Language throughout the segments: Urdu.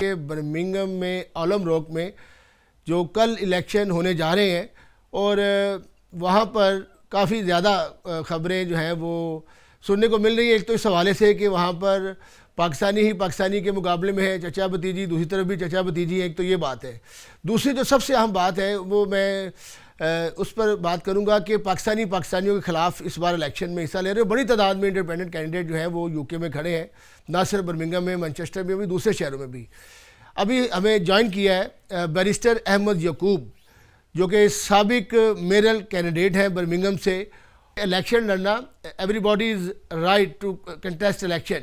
کہ برمنگھم میں آلم روک میں جو کل الیکشن ہونے جا رہے ہیں اور وہاں پر کافی زیادہ خبریں جو ہیں وہ سننے کو مل رہی ہیں. ایک تو اس حوالے سے کہ وہاں پر پاکستانی ہی پاکستانی کے مقابلے میں ہے, چچا بھتیجی, دوسری طرف بھی چچا بھتیجی ہے. ایک تو یہ بات ہے. دوسری جو سب سے اہم بات ہے وہ میں اس پر بات کروں گا کہ پاکستانیوں کے خلاف اس بار الیکشن میں حصہ لے رہے ہیں. بڑی تعداد میں انڈیپینڈنٹ کینڈیڈیٹ جو ہیں وہ یو کے میں کھڑے ہیں, نہ صرف برمنگھم میں, مانچسٹر میں بھی, دوسرے شہروں میں بھی. ابھی ہمیں جوائن کیا ہے بیرسٹر احمد یعقوب, جو کہ سابق میئرل کینڈیڈیٹ ہیں برمنگھم سے. الیکشن لڑنا, everybody is right to contest election,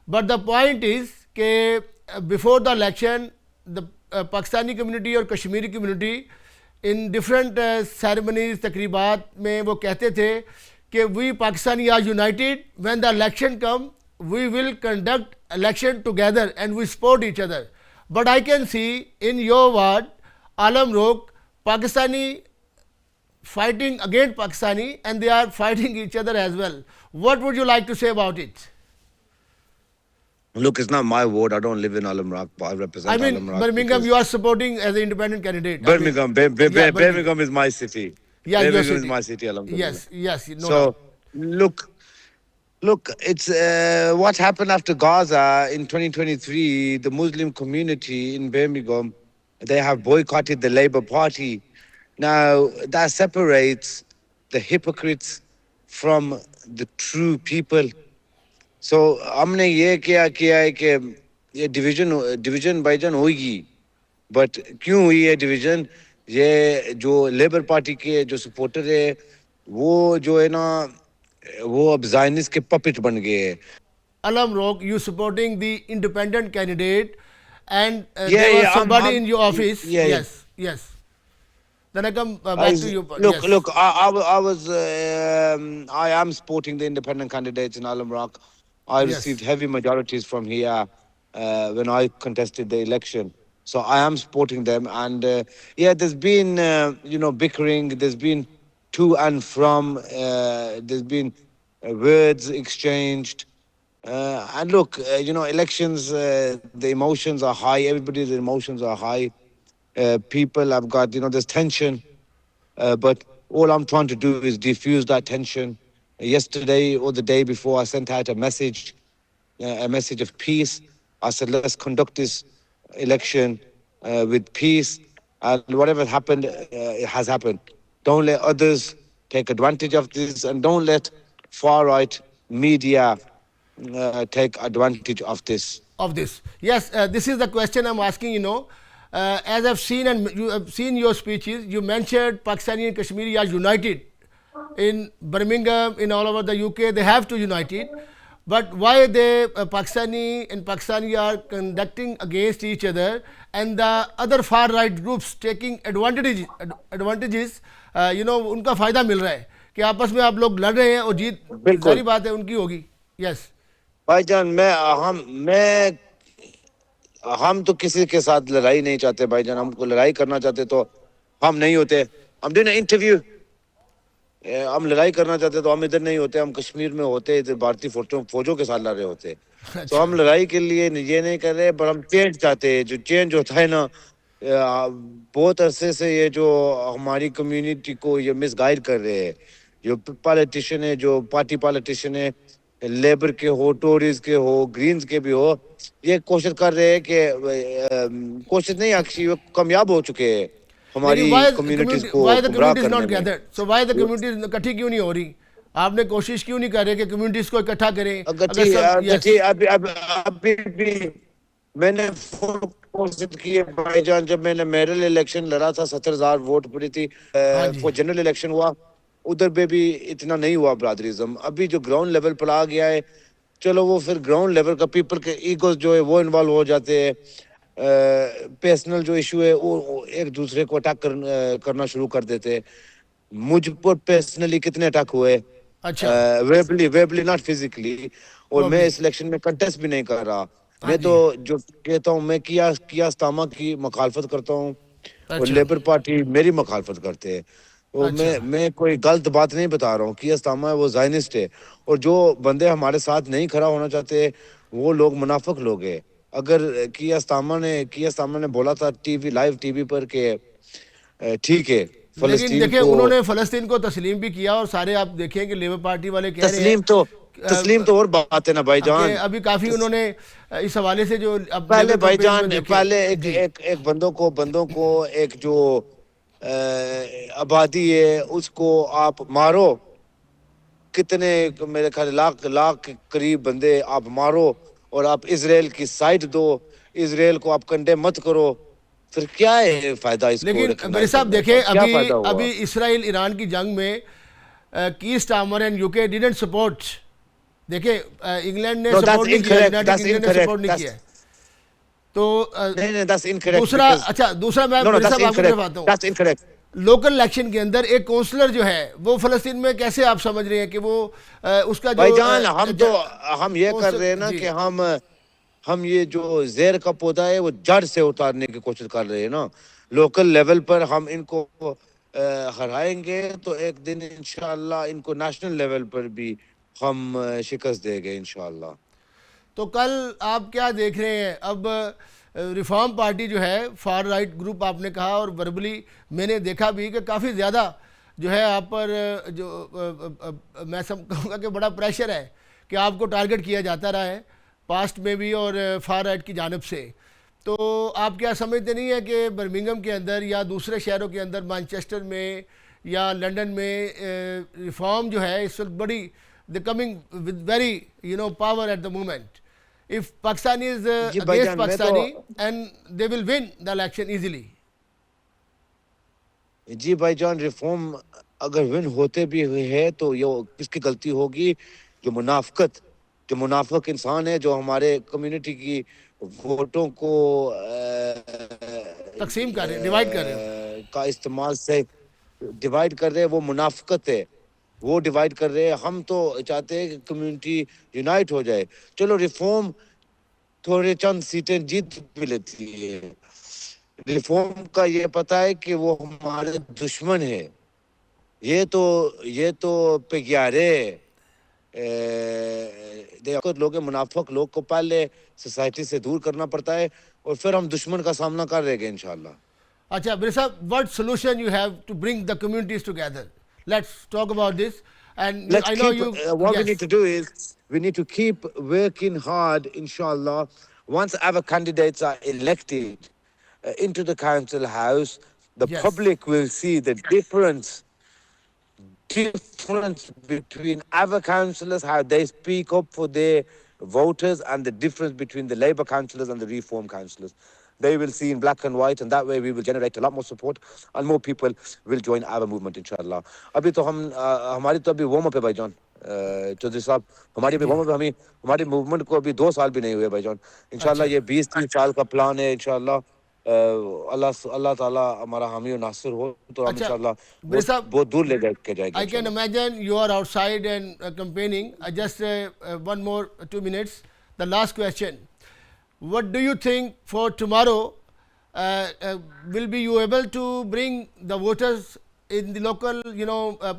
but the point is کہ before the election the Pakistani community اور Kashmiri community in different ceremonies, تقریبات میں وہ کہتے تھے کہ we Pakistani are united, when the election come we will conduct election together and we support each other. But I can see in your ward Alum Rock, Pakistani fighting against Pakistani and they are fighting each other as well. What would you like to say about it? Look, it's not my ward. I don't live in Alam Rock, but I represent Alam Rock. Birmingham, you are supporting as an independent candidate. Birmingham, Birmingham is my city. Yeah, Birmingham is my city, Alhamdulillah. Yes. No, so, look, it's what happened after Gaza in 2023. The Muslim community in Birmingham, they have boycotted the Labour Party. Now, that separates the hypocrites from the true people. So, ہم نے یہ کیا ہے کہ یہ ڈویژن بائی جان ہوگی, بٹ کیوں ہوئی ہے ڈویژن؟ یہ جو لیبر پارٹی کے جو سپورٹر ہے وہ جو ہے نا وہ اب زائنسٹ کے پپٹ بن گئے ہیں. Alam Rock, you supporting the independent candidate and there was somebody in your office. Yes. Then I come back to you. Look, I am supporting the independent candidates in Alam Rock. I received heavy majorities from here when I contested the election. So I am supporting them. And there's been, bickering. There's been to and from. There's been words exchanged. And look, elections, the emotions are high. Everybody's emotions are high. People have got, there's tension. But all I'm trying to do is diffuse that tension. Yesterday or the day before, I sent out a message of peace. I said, let's conduct this election with peace. And whatever happened, it has happened. Don't let others take advantage of this, and don't let far-right media take advantage of this. Yes, this is the question I'm asking, as I've seen and you have seen your speeches, you mentioned Pakistani and Kashmiri are united. In Birmingham, in all over the UK, they have to unite it. But why Pakistani and Pakistani are conducting against each other, and the other far-right groups taking advantages, ان کا فائدہ مل رہا ہے کہ آپس میں آپ لوگ لڑ رہے ہیں اور جیت ساری بات ہے ان کی ہوگی. یس بھائی جان, ہم تو کسی کے ساتھ لڑائی نہیں چاہتے بھائی جان. ہم کو لڑائی کرنا چاہتے تو ہم نہیں ہوتے. ہم ڈوئنگ انٹرویو, ہم لڑائی کرنا چاہتے تو ہم ادھر نہیں ہوتے. ہم کشمیر میں ہوتے, ادھر بھارتی فوجوں کے ساتھ لڑ رہے ہوتے. تو ہم لڑائی کے لیے یہ نہیں کر رہے, پر ہم چینج چاہتے ہیں. جو چینج ہوتا ہے نا, بہت عرصے سے یہ جو ہماری کمیونٹی کو یہ مس گائیڈ کر رہے ہیں, جو پالیٹیشین ہے, جو پارٹی پالیٹیشین ہے, لیبر کے ہو, ٹوریز کے ہو, گرینز کے بھی ہو, یہ کوشش کر رہے ہیں کہ کوشش نہیں, ایکچولی کامیاب ہو چکے ہیں ہماری کمیونٹیز کو گمراہ کرنے میں. So why the communities اکٹھی کیوں نہیں ہو رہی؟ آپ نے کوشش کیوں نہیں کر رہے کہ کمیونٹیز کو اکٹھا کریں؟ ابھی بھی میں نے کوشش کی ہے بھائی جان. جب میں نے میرل الیکشن لڑا تھا 70,000 ووٹ پڑی تھی, وہ جنرل الیکشن ہوا, ادھر پہ بھی اتنا نہیں ہوا برادریزم. ابھی جو گراؤنڈ لیول پر آ گیا ہے, چلو وہ پھر گراؤنڈ لیول کا پیپل کے ایگوز جو ہے وہ انوالو ہو جاتے ہیں. پیسنل جو ایشو ہے وہ ایک دوسرے کو اٹیک کرنا شروع کر دیتے. مجھ پر پیسنلی کتنے اٹیک ہوئے, ویبلی ناٹ فزیکلی, اور میں اس الیکشن میں کنٹیسٹ بھی نہیں کر رہا. میں تو جو کہتا ہوں, میں کیا استامہ کی مخالفت کرتا ہوں اور لیبر پارٹی میری مخالفت کرتے ہیں. میں کوئی غلط بات نہیں بتا رہا ہوں. کیا استامہ ہے وہ زائنسٹ ہے, اور جو بندے ہمارے ساتھ نہیں کھڑا ہونا چاہتے وہ لوگ منافق لوگ ہیں. اگر کیا ساما نے بولا تھا لائیو ٹی وی پر کہ ٹھیک ہے لیکن فلسطین دیکھیں کو انہوں نے فلسطین کو تسلیم بھی کیا, اور سارے آپ دیکھیں کہ لیبر پارٹی والے کہہ رہے تسلیم تو اور بات ہے نا بھائی کہ جان. ابھی کافی انہوں نے اس حوالے سے جو اب پہلے لیبر بھائی کیمپین میں جان دیکھیں. پہلے جی ایک بندوں کو ایک جو آبادی ہے اس کو آپ مارو, کتنے میرے خیال لاکھ قریب بندے آپ مارو, اور آپ اسرائیل کی سائڈ دو, اسرائیل کو آپ کنڈے مت کرو, پھر کیا ہے فائدہ اس کو لیکن بڑے ریکگنائز صاحب کرنے کا, دیکھیں کیا فائدہ ہوا؟ ابھی اسرائیل ایران کی جنگ میں کیر سٹارمر اینڈ یو کے ڈیڈنٹ سپورٹ. دیکھیں انگلینڈ نے No, that's سپورٹ نہیں کیا, incorrect. یونائٹڈ That's کنگڈم نے incorrect. سپورٹ نہیں کیا. تو نہیں, that's incorrect دوسرا because دوسرا میں no, بڑے that's صاحب آپ کی طرف incorrect. آتا ہوں. That's incorrect. لوکل الیکشن کے اندر ایک کونسلر جو ہے وہ فلسطین میں کیسے آپ سمجھ رہے ہیں کہ وہ اس کا بھائی جو جان ہم یہ کر رہے ہیں نا جی کہ ہم یہ جو زیر کا پودا ہے وہ جڑ سے اتارنے کی کوشش کر رہے ہیں نا. لوکل لیول پر ہم ان کو ہرائیں گے تو ایک دن انشاءاللہ ان کو نیشنل لیول پر بھی ہم شکست دیں گے انشاءاللہ. تو کل آپ کیا دیکھ رہے ہیں؟ اب ریفارم پارٹی جو ہے فار رائٹ گروپ آپ نے کہا, اور وربلی میں نے دیکھا بھی کہ کافی زیادہ جو ہے آپ پر جو میں کہوں گا کہ بڑا پریشر ہے کہ آپ کو ٹارگٹ کیا جاتا رہا ہے پاسٹ میں بھی اور فار رائٹ کی جانب سے. تو آپ کیا سمجھتے نہیں ہیں کہ برمنگھم کے اندر یا دوسرے شہروں کے اندر مانچسٹر میں یا لنڈن میں ریفارم جو ہے اس وقت بڑی the coming with very power at the moment. If Pakistani is جی بھائی against جان میں تو Pakistani, and they will win the election easily. جی بھائی جان ریفارم اگر ون ہوتے بھی ہوئے ہے تو یہ کس کی غلطی ہوگی؟ جو منافق انسان ہے جو ہمارے کمیونٹی کی ووٹوں کو تقسیم کر رہے ہیں, ڈیوائڈ کر رہے ہیں. کا استعمال سے ڈیوائیڈ کر رہے ہیں, وہ منافقت ہے, وہ ڈیوائیڈ کر رہے ہیں. ہم تو چاہتے ہیں کہ کمیونٹی یونائٹ ہو جائے. چلو ریفارم تھوڑے چند سیٹیں جیت بھی لیتی ہے, ریفارم کا یہ پتا ہے کہ وہ ہمارے دشمن ہے. یہ تو پیگیارے لوگ منافق لوگ کو پہلے سوسائٹی سے دور کرنا پڑتا ہے اور پھر ہم دشمن کا سامنا کر رہے گے انشاءاللہ. اچھا بر صاحب, what solution you have to bring the communities together? Let's talk about this. And Let's I know keep you, what we yes. need to do is we need to keep working hard inshallah. Once our candidates are elected into the council house, the Yes. public will see the difference between our councillors, how they speak up for their voters, and the difference between the Labour councillors and the Reform councillors. They will see in black and white, and that way we will generate a lot more support and more people will join our movement inshallah. ابھی تو ہماری تو ابھی وارم اپ ہے بھائی جان چودھری صاحب, ہماری ابھی جی وارم اپ ہے, ہماری موومنٹ کو ابھی 2 سال بھی نہیں ہوئے بھائی جان. انشاءاللہ اچھا یہ 20-30 سال کا پلان ہے انشاءاللہ. اللہ تعالیٰ ہمارا حامی و ناصر ہو تو ہم اچھا انشاءاللہ بر صاحب, بہت دور لے کے جائے گے I can انشاءاللہ. imagine you are outside and campaigning. I just one more 2 minutes. The last question. What do you think for tomorrow? Will be you able to bring the voters in the local,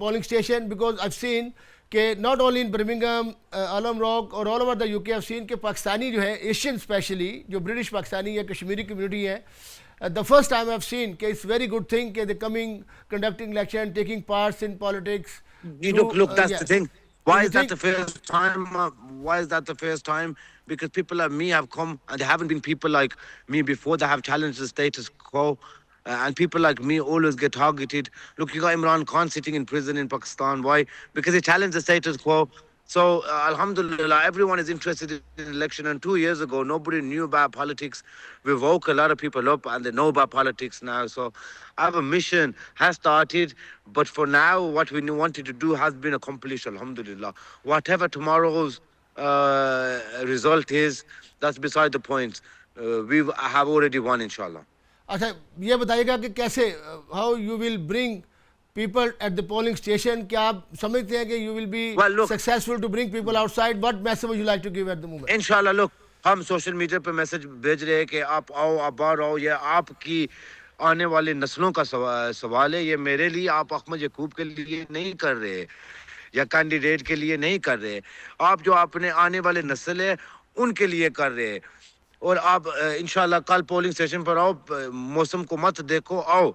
polling station? Because I've seen کہ not only in Birmingham, Alam Rock اور all over the UK I've seen کہ پاکستانی جو ہے ایشین اسپیشلی جو برٹش پاکستانی یا کشمیری کمیونٹی ہے, the first time I've seen کہ it's very good thing کہ they're coming, conducting election, taking parts in politics. Look, that's the Yes. thing. Do Why you is that think? the first time? Why is that the first time? Because people like me have come, and there haven't been people like me before that have challenged the status quo. And people like me always get targeted. Look, you got Imran Khan sitting in prison in Pakistan. Why? Because he challenged the status quo. So, Alhamdulillah, everyone is interested in election. And 2 years ago, nobody knew about politics. We woke a lot of people up and they know about politics now. So, our mission has started. But for now, what we wanted to do has been accomplished, Alhamdulillah. Whatever tomorrow's result is, that's beside the point. We have already won, inshallah. اچھا یہ بتائیے گا کہ کیسے how you will bring people at the polling station. کیا آپ سمجھتے ہیں کہ you will be successful to bring people outside? What message you like to give at the moment? انشاءاللہ لوگ ہم سوشل میڈیا پہ میسج بھیج رہے ہیں کہ آپ آؤ, آپ باہر آؤ. یہ آپ کی آنے والی نسلوں کا سوال ہے. یہ میرے لیے, آپ احمد یعقوب کے لیے نہیں کر رہے یا کینڈیڈیٹ کے لیے نہیں کر رہے, آپ جو اپنے آنے والے نسل ہے ان کے لیے کر رہے. اور آپ انشاءاللہ کل پولنگ اسٹیشن پر آؤ, موسم کو مت دیکھو, آؤ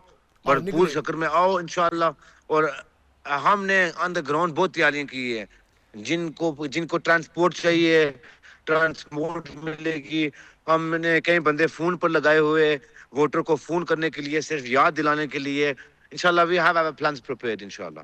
بھرپور نکلیں. شکل میں آؤ انشاءاللہ. اور ہم نے آن دا گراؤنڈ بہت تیاریاں کی ہے. جن کو ٹرانسپورٹ چاہیے ٹرانسپورٹ ملے گی. ہم نے کئی بندے فون پر لگائے ہوئے ووٹر کو فون کرنے کے لیے, صرف یاد دلانے کے لیے. انشاءاللہ we have our plans prepared انشاءاللہ.